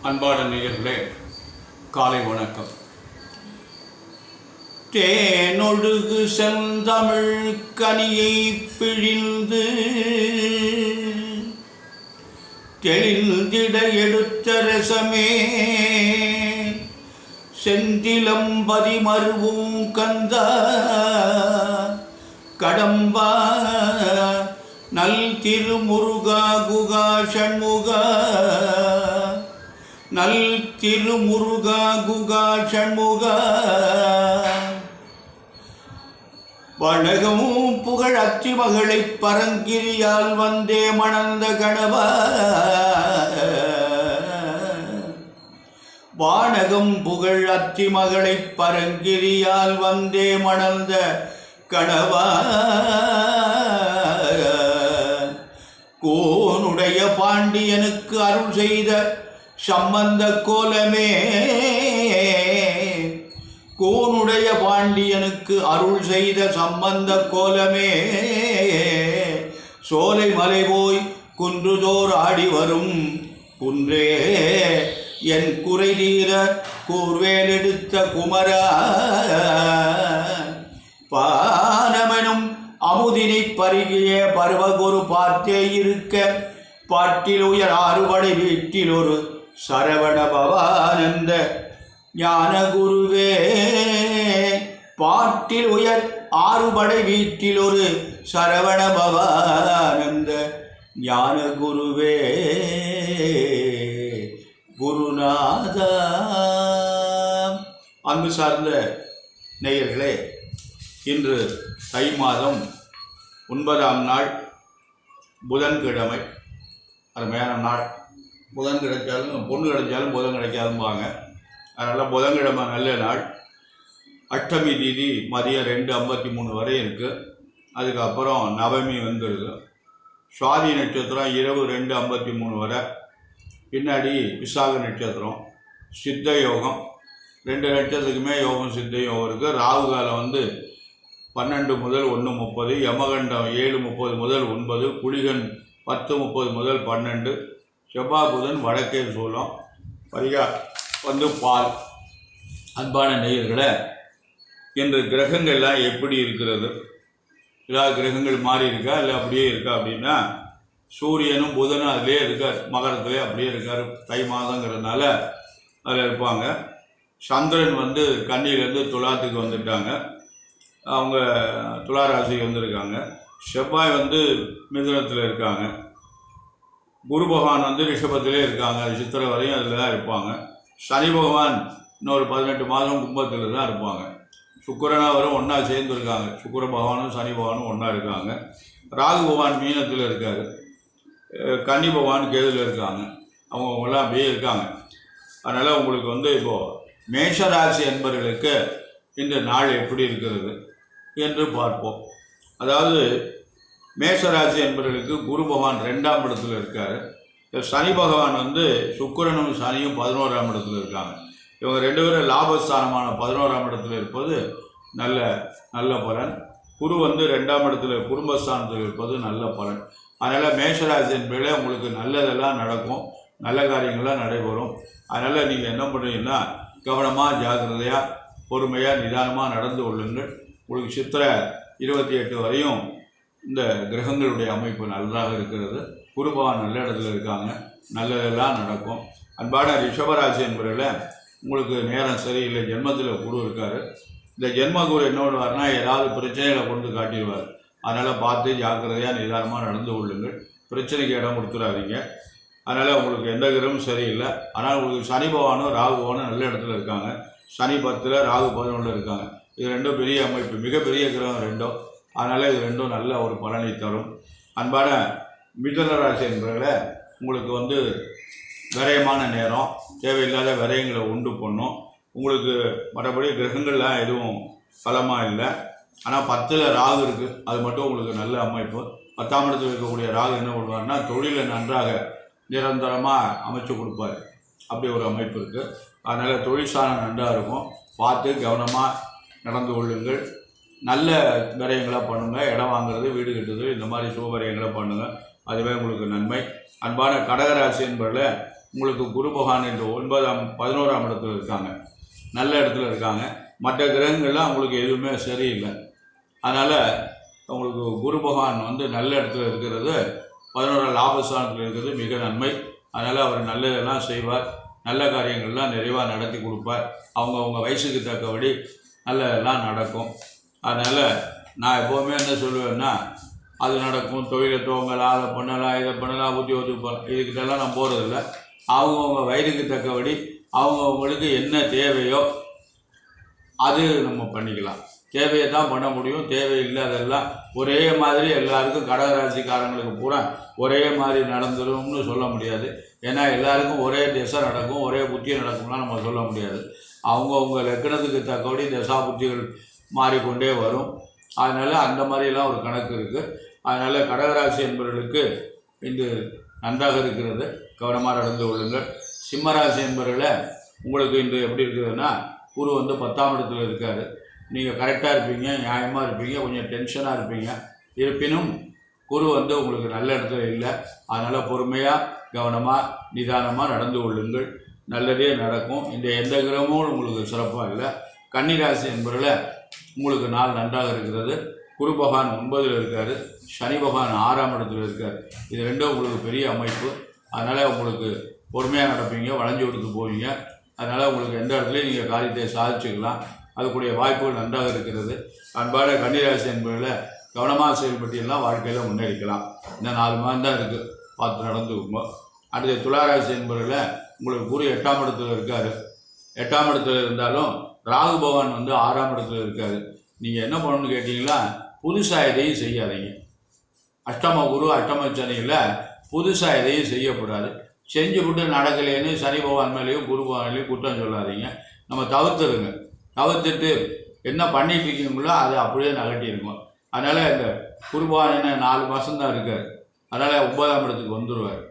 அன்பான நேயர்களே, காலை வணக்கம். தேனொழுகு செந்தமிழ் கனியை பிழிந்து தெளிந்திட எடுத்த ரசமே செந்திலம்பதி மருவும் கந்த கடம்பா நல் திருமுருகா குகா சண்முகா நல் திருமுருகா குகா சண்முகா வணகம் புகழ் அத்தி மகளை பரங்கிரியால் வந்தே மணந்த கணவா வானகம் புகழ் அத்தி மகளை பரங்கிரியால் வந்தே மணந்த கணவா கோனுடைய பாண்டியனுக்கு அருள் செய்த சம்பந்த கோலமே கோனுடைய பாண்டியனுக்கு அருள் செய்த சம்பந்த கோலமே சோலை மலை போய் குன்றுதோர் ஆடி வரும் குன்றே என் குறை தீர கூர்வேல் எடுத்த குமரா பானமனும் அமுதினை பருகிய பருவகுரு பார்த்தே இருக்க பாட்டில் உயர் ஆறுபடை வீட்டில் ஒரு சரவண பவானந்த ஞான குருவே பாட்டில் உயர் ஆறுபடை வீட்டில் ஒரு சரவண பவானந்த ஞான குருவே குருநாதா. அன்பு சார்ந்த நேயர்களே, இன்று தை மாதம் 9ஆம் நாள் புதன்கிழமை. அருமையான நாள். புதன் கிடைச்சாலும் பொண்ணு கிடைச்சாலும் புதன் கிடைக்காதும்பாங்க. அதனால் புதன்கிழமை நல்ல நாள். அஷ்டமி தீதி மதியம் 2:53 வரை இருக்குது. அதுக்கப்புறம் நவமி வந்துடுது. சுவாதி நட்சத்திரம் இரவு 2:53 வரை. பின்னாடி விசாக நட்சத்திரம். சித்த யோகம் 2 நட்சத்திரத்துக்குமே யோகம் சித்த யோகம் இருக்குது. ராகு காலம் 12 முதல் 1:30, யமகண்டம் 7:30 முதல் 9, குளிகன் 10:30 முதல் 12, செவ்வாய் புதன் வடக்கே சூலம். பரிகா பால். அன்பான நேயர்களே, இன்று கிரகங்கள்லாம் எப்படி இருக்கிறது? ஏதாவது கிரகங்கள் மாறி இருக்கா இல்லை அப்படியே இருக்கா அப்படின்னா, சூரியனும் புதனும் அதிலே இருக்கார், மகரத்திலே அப்படியே இருக்கார். தை மாதங்கிறதுனால அதில் இருப்பாங்க. சந்திரன் கன்னியிலேருந்து துலாத்துக்கு வந்துட்டாங்க. அவங்க துலா ராசிக்கு வந்திருக்காங்க. செவ்வாய் மிதுனத்தில் இருக்காங்க. குரு பகவான் ரிஷபத்திலே இருக்காங்க. சித்திரை வரையும் அதில் தான் இருப்பாங்க. சனி பகவான் இன்னொரு 18 மாதம் கும்பத்தில் தான் இருப்பாங்க. சுக்கிரனாவரும் ஒன்றா சேர்ந்துருக்காங்க. சுக்கிர பகவானும் சனி பகவானும் ஒன்றா இருக்காங்க. ராகு பகவான் மீனத்தில் இருக்கார். கன்னி பகவான் கேதுல இருக்காங்க. அவங்கெல்லாம் அப்படியே இருக்காங்க. அதனால் உங்களுக்கு இப்போது மேஷராசி என்பவர்களுக்கு இந்த நாள் எப்படி இருக்கிறது என்று பார்ப்போம். அதாவது மேஷராசி என்பவர்களுக்கு குரு பகவான் 2ஆம் இடத்துல இருக்கார். சனி பகவான் சுக்கிரனும் சனியும் 11ஆம் இடத்துல இருக்காங்க. இவங்க 2 பேரும் லாபஸ்தானமான 11ஆம் இடத்துல இருப்பது நல்ல பலன். குரு 2ஆம் இடத்துல குடும்பஸ்தானத்தில் இருப்பது நல்ல பலன். அதனால் மேஷராசி என்பதில் உங்களுக்கு நல்லதெல்லாம் நடக்கும், நல்ல காரியங்கள்லாம் நடைபெறும். அதனால் நீங்கள் என்ன பண்ணுறீங்கன்னா, கவனமாக ஜாக்கிரதையாக பொறுமையாக நிதானமாக நடந்து கொள்ளுங்கள். உங்களுக்கு சித்திரை 28 வரையும் இந்த கிரகங்களுடைய அமைப்பு நல்லாக இருக்கிறது. குரு பகவான் நல்ல இடத்துல இருக்காங்க, நல்லதெல்லாம் நடக்கும். அன்பான ரிஷபராசி என்பவர்கள், உங்களுக்கு நேரம் சரியில்லை, ஜென்மத்தில் குரு இருக்கார். இந்த ஜென்ம குரு என்ன பண்ணுவார்னா, ஏதாவது பிரச்சனைகளை கொண்டு காட்டிடுவார். அதனால் பார்த்து ஜாக்கிரதையாக நிதானமாக நடந்து கொள்ளுங்கள். பிரச்சனைக்கு இடம் கொடுத்துடாதீங்க. அதனால் உங்களுக்கு எந்த கிரகமும் சரியில்லை. ஆனால் உங்களுக்கு சனி பகவானும் ராகு பகவானும் நல்ல இடத்துல இருக்காங்க. சனி 10, ராகு 11 இருக்காங்க. இது 2 பெரிய அமைப்பு, மிகப்பெரிய கிரகம் 2. அதனால் இது 2 நல்ல ஒரு பலனை தரும். அன்பான மிதுன ராசி என்பவர்களே, உங்களுக்கு விரயமான நேரம், தேவையில்லாத விரயங்களை உண்டு பண்ணும். உங்களுக்கு மற்றபடி கிரகங்கள்லாம் எதுவும் பலமாக இல்லை. ஆனால் 10ல் ராகு இருக்குது, அது மட்டும் உங்களுக்கு நல்ல அமைப்பு. 10ஆம் இடத்தில் இருக்கக்கூடிய ராகு என்ன பண்ணுவார்னா, தொழிலை நன்றாக நிரந்தரமாக அமைச்சு கொடுப்பார். அப்படி ஒரு அமைப்பு இருக்குது. அதனால் தொழில் ஸ்தானம் நன்றாக இருக்கும். பார்த்து கவனமாக நடந்து கொள்ளுங்கள். நல்ல விரயங்களாக பண்ணுங்கள். இடம் வாங்குறது, வீடு கட்டுறது, இந்த மாதிரி சுபவிரயங்களை பண்ணுங்கள். அதுவே உங்களுக்கு நன்மை. அன்பான கடகராசி என்பதில் உங்களுக்கு குரு பகவான் என்று 11ஆம் இடத்துல இருக்காங்க, நல்ல இடத்துல இருக்காங்க. மற்ற கிரகங்கள்லாம் உங்களுக்கு எதுவுமே சரியில்லை. அதனால் உங்களுக்கு குரு பகவான் வந்து நல்ல இடத்துல இருக்கிறது, 11ஆம் லாபஸ்தானத்தில் இருக்கிறது மிக நன்மை. அதனால் அவர் நல்லதெல்லாம் செய்வார், நல்ல காரியங்கள்லாம் நிறைவாக நடத்தி கொடுப்பார். அவங்கவுங்க வயசுக்கு தக்கபடி நல்லதெல்லாம் நடக்கும். அதனால் நான் எப்போவுமே என்ன சொல்லுவேன்னா, அது நடக்கும், தொழிலை துவங்கலாம், அதை பண்ணலாம், இதை பண்ணலாம், உத்தியோகத்துக்கு போகலாம், இதுக்கிட்டெல்லாம் நான் போகிறதில்ல. அவங்கவுங்க வயதுக்கு தக்கபடி அவங்கவுங்களுக்கு என்ன தேவையோ அது நம்ம பண்ணிக்கலாம். தேவையை தான் பண்ண முடியும். தேவையில்லாதெல்லாம் ஒரே மாதிரி எல்லாருக்கும் கடகராசிக்காரங்களுக்கு பூரா ஒரே மாதிரி நடந்துரும்னு சொல்ல முடியாது. ஏன்னா எல்லாருக்கும் ஒரே திசை நடக்கும், ஒரே புத்தி நடக்கும்லாம் நம்ம சொல்ல முடியாது. அவங்கவுங்க லக்கணத்துக்கு தக்கபடி திசா புத்திகள் மாறிக்கொண்டே வரும். அதனால் அந்த மாதிரிலாம் ஒரு கணக்கு இருக்குது. அதனால் கடகராசி என்பவர்களுக்கு இன்று நன்றாக இருக்கிறது, கவனமாக நடந்து கொள்ளுங்கள். சிம்மராசி என்பவர்களை உங்களுக்கு இன்று எப்படி இருக்குதுன்னா, குரு வந்து 10ஆம் இடத்துல இருக்கார். நீங்கள் கரெக்டாக இருப்பீங்க, நியாயமாக இருப்பீங்க, கொஞ்சம் டென்ஷனாக இருப்பீங்க. இருப்பினும் குரு வந்து உங்களுக்கு நல்ல இடத்துல இல்லை. அதனால் பொறுமையாக கவனமாக நிதானமாக நடந்து கொள்ளுங்கள், நல்லதே நடக்கும். இந்த எந்த கிரகமும் உங்களுக்கு சிறப்பாக இல்லை. கன்னிராசி என்பவர்களை உங்களுக்கு நாள் நன்றாக இருக்கிறது. குரு பகவான் 9ல் இருக்கார், சனி பகவான் 6ஆம் இடத்துல இருக்கார். இது ரெண்டும் உங்களுக்கு பெரிய அமைப்பு. அதனால் உங்களுக்கு பொறுமையாக நடப்பீங்க, வளைஞ்சு கொடுத்து போவீங்க. அதனால் உங்களுக்கு எந்த இடத்துலையும் நீங்கள் காரியத்தை சாதிச்சுக்கலாம். அதுக்குரிய வாய்ப்புகள் நன்றாக இருக்கிறது. அன்பான கன்னிராசி என்பதில் கவனமாக செயல்பட்டீங்கன்னா வாழ்க்கையில் முன்னேறிக்கலாம். இன்னும் 4 மாதம் தான் இருக்குது, பார்த்து நடந்துக்குங்க. அடுத்த துளாராசி என்பதில் உங்களுக்கு குரு 8ஆம் இடத்துல இருக்கார். 8ஆம் இடத்துல இருந்தாலும் ராகு பகவான் வந்து 6ஆம் இடத்துல இருக்கார். நீங்கள் என்ன பண்ணணும்னு கேட்டிங்கன்னா, புதுசாக எதையும் செய்யாதீங்க. அஷ்டம குரு அஷ்டம சனியில் புதுசாக எதையும் செய்யக்கூடாது. செஞ்சு விட்டு நடக்கலேன்னு சனி பகவான் மேலேயும் குரு பகவான்லேயும் குற்றம் சொல்லாதீங்க. நம்ம தவிர்த்துருங்க. தவிர்த்துட்டு என்ன பண்ணிட்டு இருக்கீங்களோ அதை அப்படியே நகட்டிடுங்க. அதனால் இந்த குரு பகவான் என்ன 4 மாதம்தான் இருக்கார். அதனால் 9ஆம் இடத்துக்கு வந்துடுவார்.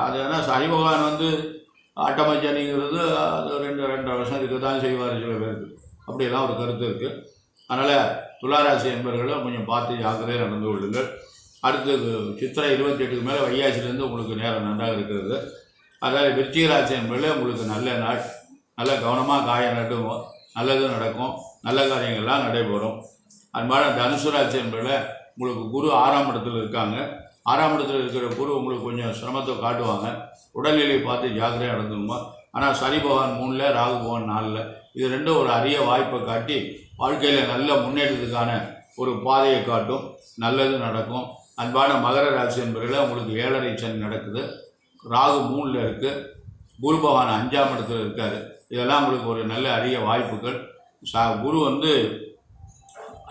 அது என்ன சனி பகவான் வந்து அட்டம சனிங்கிறது அது 2.5 வருஷம் இருக்க தான் செய்வார் சில பேருக்கு. அப்படியெல்லாம் ஒரு கருத்து இருக்குது. அதனால் துளாராசி என்பவர்களும் கொஞ்சம் பார்த்து ஜாக்கிரதையாக நடந்து கொள்ளுங்கள். அடுத்தது சித்திரை 28க்கு மேலே வைகாசிலேருந்து உங்களுக்கு நேரம் நன்றாக இருக்கிறது. அதாவது விருச்சிக ராசி என்பதில் உங்களுக்கு நல்ல நாள், நல்ல கவனமாக காயம் நட்டுவோம், நல்லது நடக்கும், நல்ல காரியங்கள்லாம் நடைபெறும். அன்பான தனுசு ராசி என்பதில் உங்களுக்கு குரு 6ஆம் இடத்துல இருக்காங்க. 6ஆம் இடத்துல இருக்கிற குரு உங்களுக்கு கொஞ்சம் சிரமத்தை காட்டுவாங்க. உடல்நிலையை பார்த்து ஜாக்கிரதையாக நடந்துக்குமா. ஆனால் சனி பகவான் 3ல், ராகு பகவான் 4ல், இது ரெண்டும் ஒரு அரிய வாய்ப்பை காட்டி வாழ்க்கையில் நல்ல முன்னேற்றத்துக்கான ஒரு பாதையை காட்டும், நல்லது நடக்கும். அன்பான மகர ராசி என்பதில் உங்களுக்கு 7.5 சனி நடக்குது. ராகு 3ல் இருக்குது, குரு பகவான் 5ஆம் இடத்துல இருக்கார். இதெல்லாம் உங்களுக்கு ஒரு நல்ல அரிய வாய்ப்புகள். குரு வந்து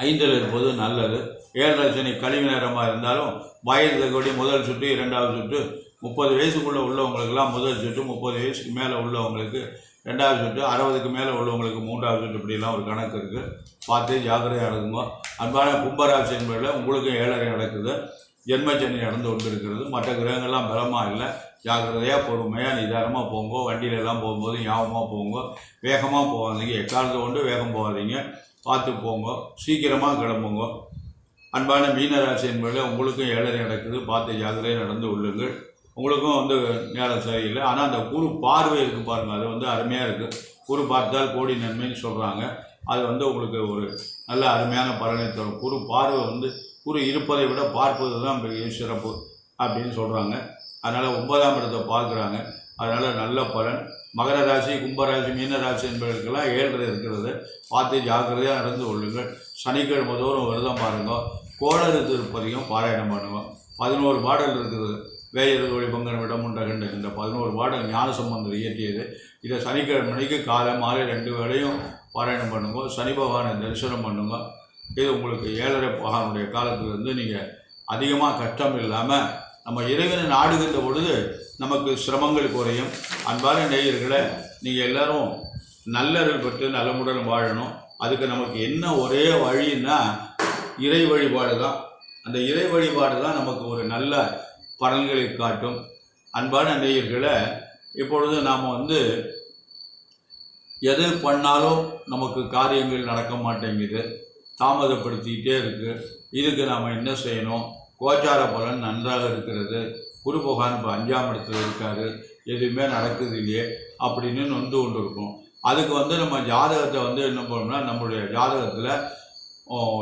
5ல் இருப்பது நல்லது. 7.5 சனி கழிவு நேரமாக இருந்தாலும் வயதுக்கு முதல் சுற்று, 2வது சுற்று, 30 வயசுக்குள்ளே உள்ளவங்களுக்கெல்லாம் முதல் சுற்று, 30 வயசுக்கு மேலே உள்ளவங்களுக்கு 2வது சுற்று, 60க்கு மேலே உள்ளவங்களுக்கு 3வது சுற்று, இப்படிலாம் ஒரு கணக்கு இருக்குது. பார்த்து ஜாக்கிரதையாக நடக்குங்க. அன்பான கும்பராசி என்பதில் உங்களுக்கும் 7.5 நடக்குது. ஜென்மச்சனி நடந்து கொண்டு இருக்கிறது. மற்ற கிரகங்கள்லாம் பலமாக இல்லை. ஜாக்கிரதையாக பொறுமையாக நிதானமாக போங்க. வண்டியிலெல்லாம் போகும்போது ஞாபகமாக போங்க, வேகமாக போகாதீங்க. எக்காலத்தை கொண்டு வேகம் போகாதீங்க, பார்த்து போங்க, சீக்கிரமாக கிளம்புங்க. அன்பான மீனராசி என்பதில் உங்களுக்கும் 7.5 நடக்குது. பார்த்து ஜாக்கிரதையாக நடந்து கொள்ளுங்கள். உங்களுக்கும் வந்து நேரம் சரியில்லை. ஆனால் அந்த குரு பார்வை இருக்குது பாருங்கள், அது வந்து அருமையாக இருக்குது. குரு பார்த்தால் கோடி நன்மைன்னு சொல்கிறாங்க. அது வந்து உங்களுக்கு ஒரு நல்ல அருமையான பலனை தரும். குரு பார்வை வந்து குரு இருப்பதை விட பார்ப்பது தான் பெரிய சிறப்பு அப்படின்னு சொல்கிறாங்க. அதனால் 9ஆம் இடத்தை பார்க்குறாங்க. அதனால் நல்ல பலன். மகர ராசி, கும்பராசி, மீனராசி என்பவர்களுக்கெல்லாம் 7.5 இருக்கிறது. பார்த்து ஜாக்கிரதையாக நடந்து கொள்ளுங்கள். சனிக்கிழமை தோறும் விரதம் பாருங்கள். கோளறு திருப்பதியும் பாராயணம் பண்ணுங்க. 11 பாடல் இருக்குது. வேயர் ஒளி பங்கன் விடமுண்ட கண்ட இந்த 11 பாடல் ஞானசம்பந்தர் இயற்றியது. இதை சனிக்கிழமைக்கு காலை மாலை 2 வேளையும் பாராயணம் பண்ணுங்க. சனி பகவானை தரிசனம் பண்ணுங்க. இது உங்களுக்கு 7.5 பகவானுடைய காலத்திலிருந்து நீங்கள் அதிகமாக கஷ்டம் இல்லாமல் நம்ம இறைவனை நாடுகின்ற பொழுது நமக்கு சிரமங்கள் குறையும். அன்பான நேயர்களை, நீங்கள் எல்லோரும் நல்லருள் பெற்று நலமுடன் வாழணும். அதுக்கு நமக்கு என்ன ஒரே வழின்னா இறை வழிபாடு தான். அந்த இறை வழிபாடு தான் நமக்கு ஒரு நல்ல பலன்களை காட்டும். அன்பான நேயர்களை, இப்பொழுது நாம் வந்து எது பண்ணாலும் நமக்கு காரியங்கள் நடக்க மாட்டேங்குது. தாமதப்படுத்திக்கிட்டே இருக்குது. இதுக்கு நாம் என்ன செய்யணும்? கோச்சார பலன் நன்றாக இருக்கிறது, குரு பகவான் இப்போ 5ஆம் இடத்துல இருக்கார், எதுவுமே நடக்குது இல்லையே அப்படின்னு நொந்து கொண்டு இருக்கும். அதுக்கு நம்ம ஜாதகத்தை என்ன பண்ணோம்னா, நம்மளுடைய ஜாதகத்தில்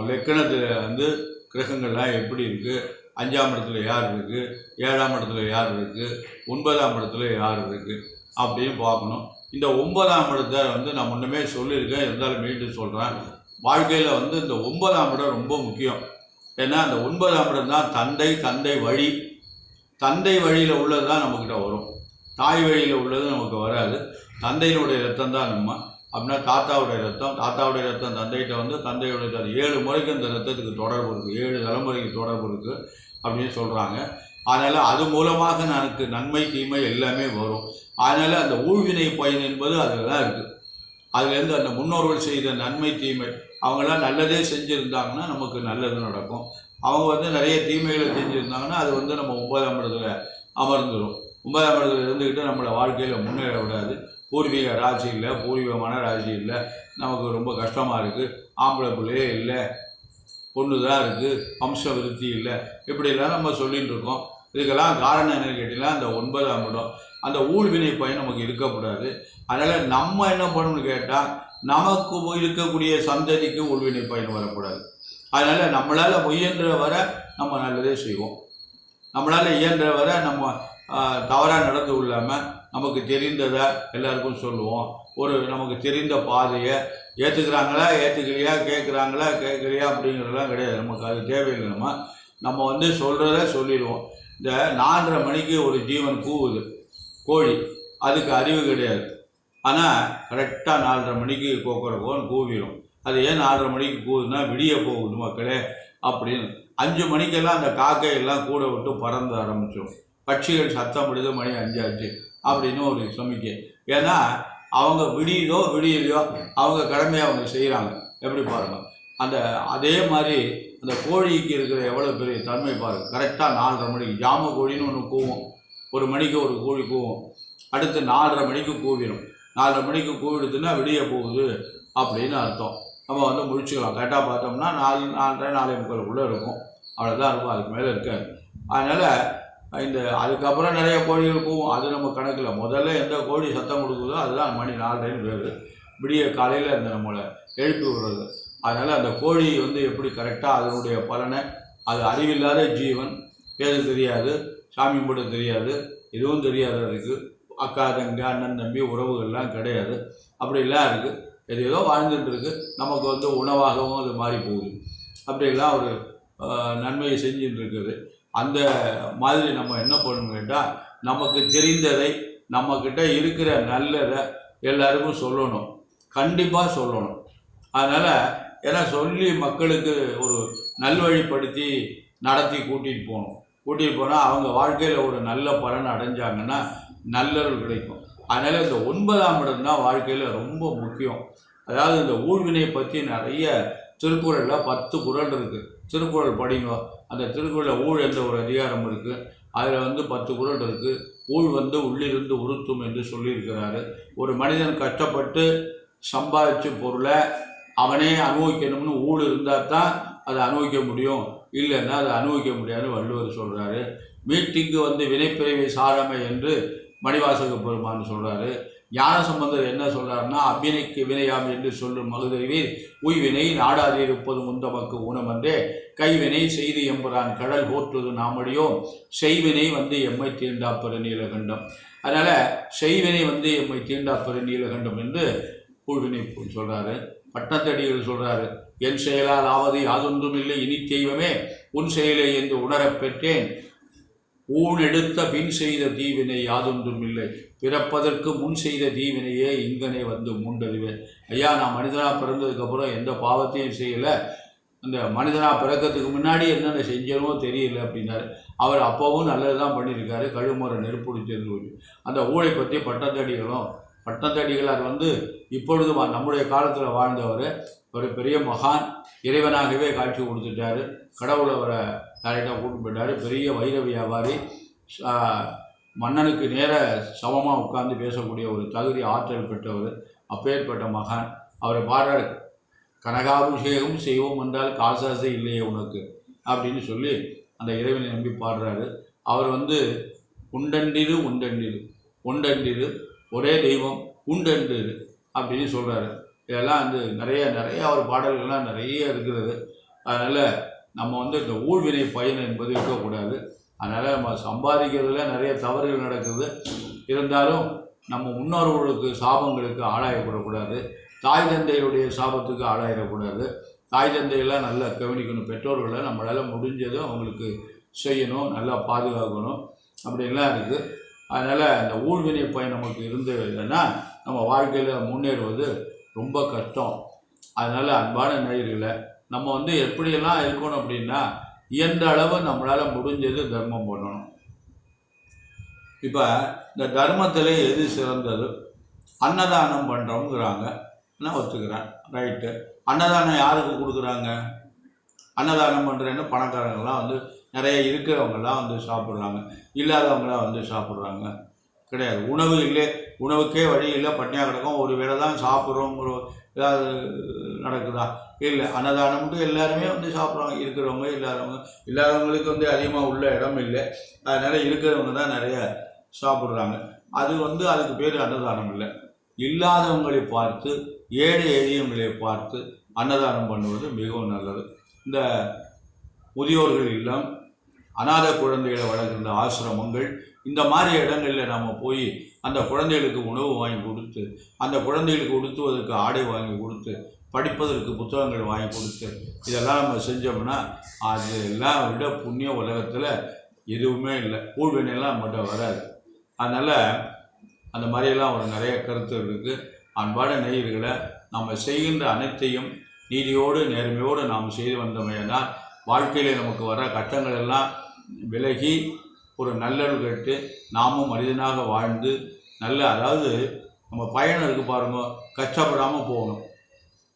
லக்கணத்தில் கிரகங்கள்லாம் எப்படி இருக்குது, 5ஆம் இடத்துல யார் இருக்குது, 7ஆம் இடத்துல யார் இருக்குது, 9ஆம் இடத்துல யார் இருக்குது அப்படின்னு பார்க்கணும். இந்த 9ஆம் இடத்தை நான் முன்னமே சொல்லியிருக்கேன், இருந்தாலும் மீண்டும் சொல்கிறேன். வாழ்க்கையில் இந்த 9ஆம் இடம் ரொம்ப முக்கியம். ஏன்னா அந்த 9ஆம் இடம் தான் தந்தை வழி. தந்தை வழியில் உள்ளது தான் நம்மக்கிட்ட வரும், தாய் வழியில் உள்ளது நமக்கு வராது. தந்தையினுடைய ரத்தம் தான் நம்ம, அப்படின்னா தாத்தாவுடைய ரத்தம் தந்தைகிட்ட தந்தையுடைய ரத்தம் 7 முறைக்கு அந்த ரத்தத்துக்கு தொடர்பு இருக்குது, 7 தலைமுறைக்கு தொடர்பு இருக்குது அப்படின்னு சொல்கிறாங்க. அதனால் அது மூலமாக எனக்கு நன்மை தீமை எல்லாமே வரும். அதனால் அந்த ஊழ்வினை பயன் என்பது அதில் தான் இருக்குது. அதுலேருந்து அந்த முன்னோர்கள் செய்த நன்மை தீமை, அவங்களாம் நல்லதே செஞ்சுருந்தாங்கன்னா நமக்கு நல்லது நடக்கும். அவங்க நிறைய தீமைகளை செஞ்சுருந்தாங்கன்னா அது நம்ம 9ஆம் இடத்துல அமர்ந்துடும். 9ஆம் இடத்துல இருந்துக்கிட்டு நம்மளை வாழ்க்கையில் முன்னேற விடாது. பூர்வீக ராசி இல்லை, பூர்வீகமான ராசி இல்லை, நமக்கு ரொம்ப கஷ்டமாக இருக்குது, ஆம்பளை பிள்ளையே இல்லை, பொண்ணு தான் இருக்குது, வம்ச விருத்தி இல்லை, இப்படிலாம் நம்ம சொல்லிகிட்டு இருக்கோம். இதுக்கெல்லாம் காரணம் என்னன்னு கேட்டிங்கன்னா, அந்த 9ஆம் இடம் அந்த ஊழ்வினை பயன் நமக்கு இருக்கக்கூடாது. அதனால் நம்ம என்ன பண்ணணும்னு கேட்டால், நமக்கு இருக்கக்கூடிய சந்ததிக்கு ஊழ்வினை பயன் வரக்கூடாது. அதனால் நம்மளால் முயன்ற வரை நம்ம நல்லதே செய்வோம். நம்மளால் இயன்ற வரை நம்ம தவறாக நடந்து கொள்ளாமல் நமக்கு தெரிந்ததை எல்லாருக்கும் சொல்லுவோம். நமக்கு தெரிந்த பாதையை ஏற்றுக்கிறாங்களா ஏற்றுக்கலையா, கேட்கலையா அப்படிங்கிறதெல்லாம் கிடையாது. நமக்கு அது தேவையில்லை. நம்ம சொல்கிறத சொல்லிடுவோம். இந்த 4:30 மணிக்கு ஒரு ஜீவன் கூவுது, கோழி, அதுக்கு அறிவு கிடையாது. ஆனால் கரெக்டாக 4:30 மணிக்கு கோக்கறக்கோன்னு கூவிடும். அது ஏன் 4:30 மணிக்கு கூவுதுன்னா, விடிய போகுது மக்களே அப்படின்னு. 5 மணிக்கெல்லாம் அந்த காக்கையெல்லாம் கூட விட்டு பறந்து ஆரம்பிச்சிடும். பட்சிகள் சத்தம் விடுது, மணி 5 ஆச்சு அப்படின்னு ஒரு சமிக்கை. ஏன்னா அவங்க விடியலையோ அவங்க கடமையை அவங்க செய்கிறாங்க. எப்படி பாருங்கள், அதே மாதிரி அந்த கோழிக்கு இருக்கிற எவ்வளோ பெரிய தன்மை பாருங்கள். கரெக்டாக 4:30 மணிக்கு ஜாம கோழின்னு ஒன்று கூவும், 1 மணிக்கு ஒரு கோழி கூவும், அடுத்து 4:30 மணிக்கு கூவிடும். 4:30 மணிக்கு கூவிடுதுன்னா விடிய போகுது அப்படின்னு அர்த்தம். நம்ம முடிச்சுக்கலாம். கரெக்டாக பார்த்தோம்னா 4:30 4:45 இருக்கும், அவ்வளோதான் இருக்கும், அதுக்கு மேலே இருக்காது. அதனால் அதுக்கப்புறம் நிறைய கோழிகள் கூவும், அது நம்ம கணக்கில். முதல்ல எந்த கோழி சத்தம் கொடுக்குதோ அதுதான் மணி 4:30 பேர், விடிய காலையில் நம்மளை எழுப்பி விடுறது. அதனால் அந்த கோழி எப்படி கரெக்டாக அதனுடைய பலனை, அது அறிவில்லாத ஜீவன், பேரு தெரியாது, சாமி கும்பிட தெரியாது, எதுவும் தெரியாது, அதுக்கு அக்கா தங்கி அண்ணன் தம்பி உறவுகள்லாம் கிடையாது, அப்படிலாம் இருக்குது. ஏதோ வாழ்ந்துட்டு இருக்கு. நமக்கு உணவாகவும் அது மாறி போகுது. அப்படிலாம் ஒரு நன்மையை செஞ்சுட்டு இருக்குது. அந்த மாதிரி நம்ம என்ன பண்ணணும் கேட்டால், நமக்கு தெரிந்ததை, நம்மக்கிட்ட இருக்கிற நல்லதை எல்லாருக்கும் சொல்லணும், கண்டிப்பாக சொல்லணும். அதனால் ஏன்னா சொல்லி மக்களுக்கு ஒரு நல்வழிப்படுத்தி நடத்தி கூட்டிகிட்டு போனால் அவங்க வாழ்க்கையில் ஒரு நல்ல பலன் அடைஞ்சாங்கன்னா நல்லது கிடைக்கும். அதனால் இந்த 9ஆம் இடம் தான் வாழ்க்கையில் ரொம்ப முக்கியம். அதாவது இந்த ஊழ்வினை பற்றி நிறைய திருக்குறளில் 10 குறள் இருக்குது. திருக்குறள் படிங்க. அந்த திருக்குறளில் ஊழ் என்ற ஒரு அதிகாரம் இருக்குது. அதில் 10 குறள் இருக்குது. ஊழ் உள்ளிருந்து உறுத்தும் என்று சொல்லியிருக்கிறாரு. ஒரு மனிதன் கஷ்டப்பட்டு சம்பாதிச்ச பொருளை அவனே அனுபவிக்கணும்னு ஊழ் இருந்தால் தான் அதை அனுபவிக்க முடியும், இல்லைன்னா அதை அனுபவிக்க முடியாதுன்னு வள்ளுவர் சொல்கிறாரு. மீட்டிங்கு வினைப்பிறவி சாரமை என்று மணிவாசக பெருமான் சொல்கிறாரு. ஞானசம்பந்தர் என்ன சொல்கிறாருன்னா, அவ்வினைக்கு வினையாம் என்று சொல்லும் மகுதறிவீர் உய்வினை நாடாதி இருப்பது முந்தமக்கு ஊனமன்றே கைவினை செய்து எம்புறான் கடல் போற்றுவது நாமடியோம் செய்வினை எம்மை தீண்டா பெரு நீலகண்டம். அதனால் செய்வினை எம்மை தீண்டா பெரு நீலகண்டம் என்று ஊழ்வினை சொல்கிறாரு. பட்டத்தடிகள் சொல்கிறாரு, என் செயலால் ஆவது யாதொன்றும் இல்லை இனி தெய்வமே உன் செயலை என்று உணரப் பெற்றேன், ஊன் எடுத்த பின் செய்த தீவினை யாதொன்றும் இல்லை, பிறப்பதற்கு முன் செய்த தீவினையே இங்கனே மூண்டறிவேன். ஐயா, நான் மனிதனாக பிறந்ததுக்கப்புறம் எந்த பாவத்தையும் செய்யலை, அந்த மனிதனாக பிறக்கிறதுக்கு முன்னாடி என்னென்ன செஞ்சனோ தெரியல அப்படின்னாரு. அவர் அப்போவும் நல்லது தான் பண்ணியிருக்காரு, கழுமுறை நெருப்பிடிச்சிருந்து. அந்த ஊழை பற்றி பட்டத்தடிகள் அது இப்பொழுது நம்முடைய காலத்தில் வாழ்ந்தவர், ஒரு பெரிய மகான், இறைவனாகவே காட்சி கொடுத்துட்டாரு. கடவுளை அவரை டைரெக்டாக கூட்டு போயிட்டார். பெரிய வைர வியாபாரி, மன்னனுக்கு நேர சமமாக உட்கார்ந்து பேசக்கூடிய ஒரு தகுதி ஆற்றல் பெற்றவர், அப்பேற்பட்ட மகான். அவரை பாடுற கனகாபிஷேகம் செய்வோம் என்றால் காசாசை இல்லையே உனக்கு அப்படின்னு சொல்லி அந்த இறைவனை நம்பி பாடுறாரு. அவர் வந்து உண்டண்டிரு உண்டண்டிரு உண்டண்டிரு ஒரே தெய்வம் உண்டண்டிரு அப்படின்னு சொல்கிறாரு. இதெல்லாம் வந்து நிறைய அவர் பாடல்கள்லாம் நிறைய இருக்கிறது. அதனால் நம்ம வந்து இந்த ஊழ்வினை பயன் என்பது இருக்கக்கூடாது. அதனால் நம்ம சம்பாதிக்கிறதுல நிறைய தவறுகள் நடக்குது. இருந்தாலும் நம்ம முன்னோர்களுக்கு சாபங்களுக்கு ஆளாயிடக்கூடாது. தாய் தந்தையுடைய சாபத்துக்கு ஆளாயிடக்கூடாது. தாய் தந்தையெல்லாம் நல்லா கவனிக்கணும். பெற்றோர்களை நம்மளால் முடிஞ்சதும் அவங்களுக்கு செய்யணும், நல்லா பாதுகாக்கணும், அப்படின்லாம் இருக்குது. அதனால் இந்த ஊழ்வினை பயன் நமக்கு இருந்ததுன்னா நம்ம வாழ்க்கையில் முன்னேறுவது ரொம்ப கஷ்டம். அதனால் அன்பான நேயர்களை நம்ம வந்து எப்படியெல்லாம் இருக்கணும் அப்படின்னா, இயன்ற அளவு நம்மளால் முடிஞ்சது தர்மம் பண்ணணும். இப்போ இந்த தர்மத்தில் எது சிறந்தது? அன்னதானம் பண்ணுறோங்கிறாங்க. நான் ஒத்துக்கிறேன், ரைட்டு. அன்னதானம் யாருக்கு கொடுக்குறாங்க? அன்னதானம் பண்ணுறேன்னு பணக்காரங்களாம் வந்து நிறைய இருக்கிறவங்களாம் வந்து சாப்பிட்றாங்க, இல்லாதவங்களாம் வந்து சாப்பிட்றாங்க கிடையாது. உணவு இல்லை, உணவுக்கே வழி இல்லை, பட்டினியாக கிடக்கும். ஒரு வேளை தான் சாப்பிட்றோங்கிற ஏதாவது நடக்குதா? இல்லை. அன்னதானம்ட்டு எல்லாருமே வந்து சாப்பிட்றாங்க, இருக்கிறவங்க இல்லாதவங்களுக்கு வந்து அதிகமாக உள்ள இடம் இல்லை. அதனால் இருக்கிறவங்க தான் நிறைய சாப்பிட்றாங்க. அது வந்து அதுக்கு பேர் அன்னதானம் இல்லை. இல்லாதவங்களை பார்த்து, ஏழை எளியவங்களை பார்த்து அன்னதானம் பண்ணுவது மிகவும் நல்லது. இந்த முதியோர்கள் இல்லம், அநாத குழந்தைகளை வளர்க்கின்ற ஆசிரமங்கள், இந்த மாதிரி இடங்களில் நம்ம போய் அந்த குழந்தைகளுக்கு உணவு வாங்கி கொடுத்து, அந்த குழந்தைகளுக்கு உடுத்துவதற்கு ஆடை வாங்கி கொடுத்து, படிப்பதற்கு புத்தகங்கள் வாங்கி கொடுத்து, இதெல்லாம் நம்ம செஞ்சோம்னா அதெல்லாம் விட புண்ணிய உலகத்தில் எதுவுமே இல்லை. ஊழ்வினையெல்லாம் நம்மகிட்ட வராது. அதனால் அந்த மாதிரியெல்லாம் ஒரு நிறைய கருத்து இருக்குது. அன்பான நேயர்களை நம்ம செய்கின்ற அனைத்தையும் நீதியோடு நேர்மையோடு நாம் செய்து வந்தோமேனால் வாழ்க்கையில் நமக்கு வர கஷ்டங்கள் எல்லாம் விலகி ஒரு நல்லொரு கேட்டு நாமும் மனிதனாக வாழ்ந்து அதாவது நம்ம பயணம் இருக்குது பாருங்க, கஷ்டப்படாமல் போகணும்.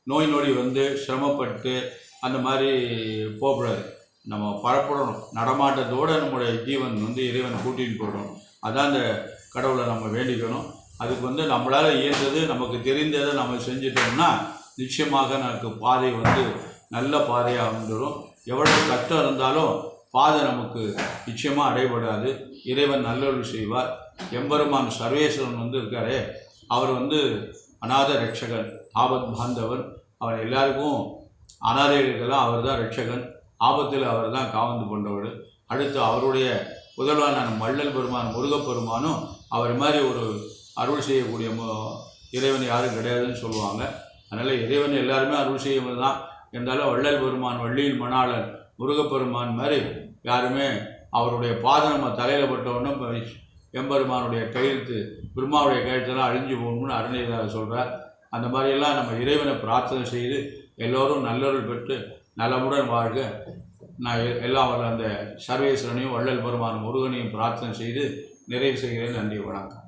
நோய் நொடி வந்து சிரமப்பட்டு அந்த மாதிரி போகக்கூடாது. நம்ம பரப்படணும். நடமாட்டத்தோடு நம்முடைய ஜீவன் வந்து இறைவன் கூட்டின்னு போடணும். அதான் அந்த கடவுளை நம்ம வேண்டிக்கணும். அதுக்கு வந்து நம்மளால் இயன்றது, நமக்கு தெரிந்ததை நம்ம செஞ்சிட்டோம்னா நிச்சயமாக நமக்கு பாதை வந்து நல்ல பாதையாக வந்துடும். எவ்வளவு கஷ்டம் இருந்தாலும் பாதை நமக்கு நிச்சயமாக அடைபடாது. இறைவன் நல்லொருள் செய்வார். எம்பெருமான் சர்வேஸ்வரன் வந்து இருக்காரே, அவர் வந்து அநாத ரட்சகன், ஆபத் பாந்தவன். அவர் எல்லாருக்கும் அநாதைகளுக்கெல்லாம் அவர் தான் ரட்சகன். ஆபத்தில் அவர் தான் காவந்து கொண்டவர். அடுத்து அவருடைய புதல்வனான வள்ளல் பெருமான் முருகப்பெருமானும் அவர் மாதிரி ஒரு அருள் செய்யக்கூடிய இறைவன் யாரும் கிடையாதுன்னு சொல்லுவாங்க. அதனால் இறைவன் எல்லாருமே அருள் செய்வது தான். இருந்தாலும் வள்ளல் பெருமான், வள்ளியில் மணாளன், முருகப்பெருமான் மாதிரி யாருமே அவருடைய பாதம் நம்ம தலையில் பட்டவுடனே எம்பெருமானுடைய கையெழுத்து, பிரம்மாவுடைய கையெழுத்தெல்லாம் அழிஞ்சு போகணும்னு அருணையதாக சொல்கிறார். அந்த மாதிரியெல்லாம் நம்ம இறைவனை பிரார்த்தனை செய்து எல்லோரும் நல்லொருள் பெற்று நலமுடன் வாழ்க. நான் எல்லாம் அந்த சர்வேஸ்வரனையும் வள்ளல் பெருமான் முருகனையும் பிரார்த்தனை செய்து நிறைவு செய்கிறேன். நன்றி, வணக்கம்.